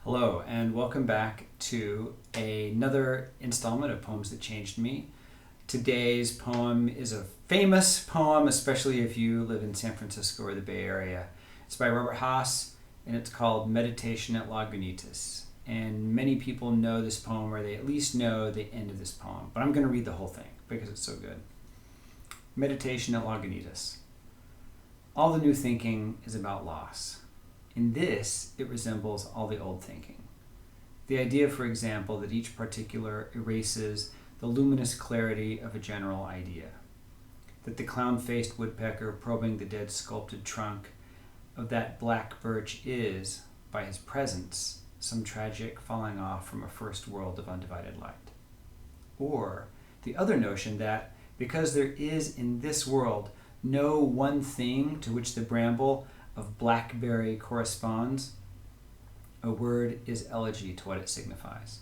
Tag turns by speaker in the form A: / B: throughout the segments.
A: Hello, and welcome back to another installment of Poems That Changed Me. Today's poem is a famous poem, especially if you live in San Francisco or the Bay Area. It's by Robert Haas, and it's called Meditation at Lagunitas. And many people know this poem, or they at least know the end of this poem. But I'm going to read the whole thing because it's so good. Meditation at Lagunitas. All the new thinking is about loss. In this, it resembles all the old thinking. The idea, for example, that each particular erases the luminous clarity of a general idea. That the clown-faced woodpecker probing the dead sculpted trunk of that black birch is, by his presence, some tragic falling off from a first world of undivided light. Or the other notion that, because there is in this world no one thing to which the bramble of blackberry corresponds, a word is elegy to what it signifies.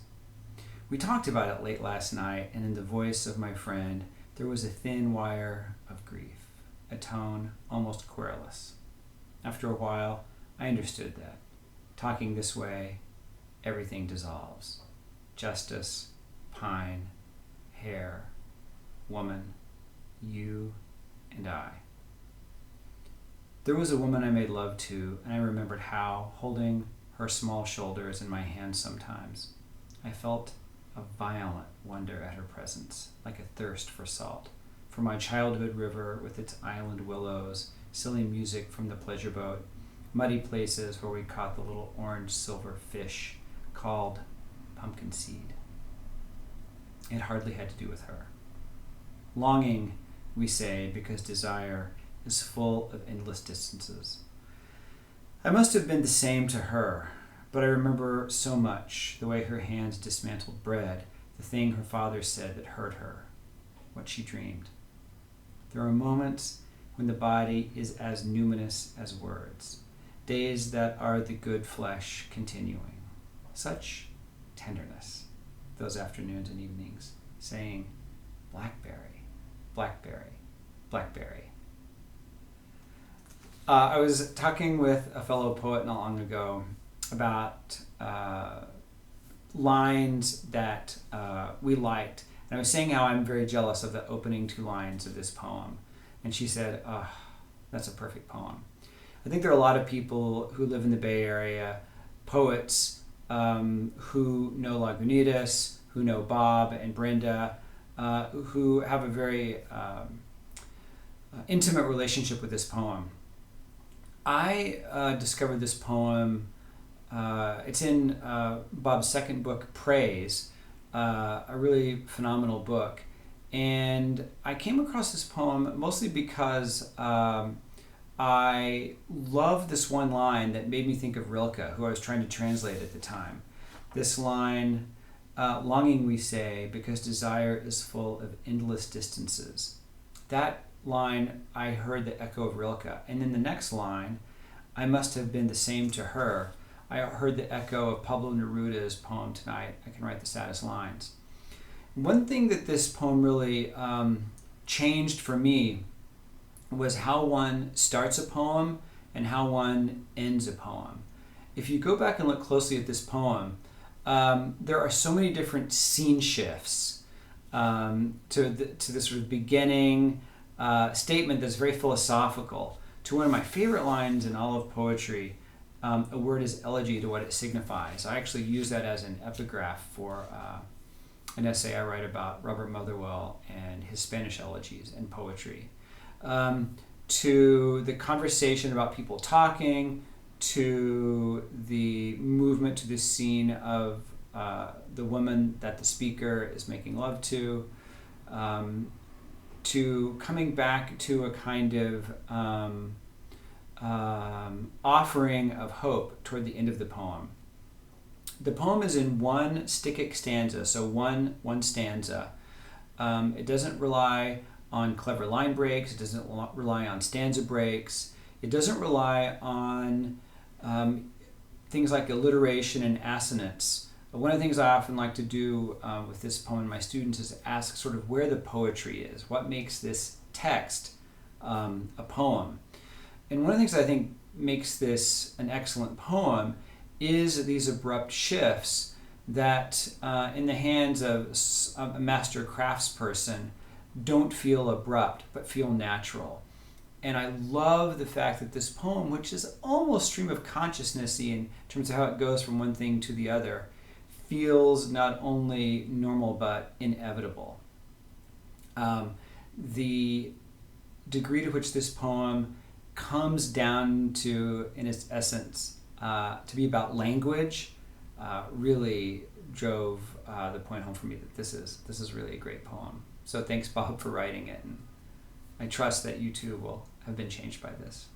A: We talked about it late last night, and in the voice of my friend, there was a thin wire of grief, a tone almost querulous. After a while, I understood that, talking this way, everything dissolves. Justice, pine, hair, woman, you, and I. There was a woman I made love to, and I remembered how, holding her small shoulders in my hands sometimes, I felt a violent wonder at her presence, like a thirst for salt, for my childhood river with its island willows, silly music from the pleasure boat, muddy places where we caught the little orange-silver fish called pumpkin seed. It hardly had to do with her. Longing, we say, because desire is full of endless distances. I must have been the same to her, but I remember so much the way her hands dismantled bread, the thing her father said that hurt her, what she dreamed. There are moments when the body is as numinous as words, days that are the good flesh continuing. Such tenderness, those afternoons and evenings, saying, blackberry, blackberry, blackberry. I was talking with a fellow poet not long ago about lines that we liked. And I was saying how I'm very jealous of the opening two lines of this poem. And she said, oh, that's a perfect poem. I think there are a lot of people who live in the Bay Area, poets who know Lagunitas, who know Bob and Brenda, who have a very intimate relationship with this poem. I discovered this poem, it's in Bob's second book, Praise, a really phenomenal book. And I came across this poem mostly because I love this one line that made me think of Rilke, who I was trying to translate at the time. This line, longing we say, because desire is full of endless distances. That line, I heard the echo of Rilke. And in the next line, I must have been the same to her. I heard the echo of Pablo Neruda's poem, Tonight I Can Write the Saddest Lines. One thing that this poem really changed for me was how one starts a poem and how one ends a poem. If you go back and look closely at this poem, there are so many different scene shifts to this sort of beginning statement that's very philosophical, to one of my favorite lines in all of poetry, a word is elegy to what it signifies. I actually use that as an epigraph for an essay I write about Robert Motherwell and his Spanish elegies and poetry. To the conversation about people talking, to the movement to the scene of the woman that the speaker is making love to coming back to a kind of offering of hope toward the end of the poem. The poem is in one stickic stanza, so one stanza. It doesn't rely on clever line breaks. It doesn't rely on stanza breaks. It doesn't rely on things like alliteration and assonance. One of the things I often like to do with this poem and my students is ask sort of where the poetry is. What makes this text a poem? And one of the things I think makes this an excellent poem is these abrupt shifts that in the hands of a master craftsperson don't feel abrupt but feel natural. And I love the fact that this poem, which is almost stream of consciousness-y in terms of how it goes from one thing to the other, feels not only normal but inevitable. The degree to which this poem comes down to, in its essence, to be about language, really drove the point home for me that this is really a great poem. So thanks, Bob, for writing it, and I trust that you too will have been changed by this.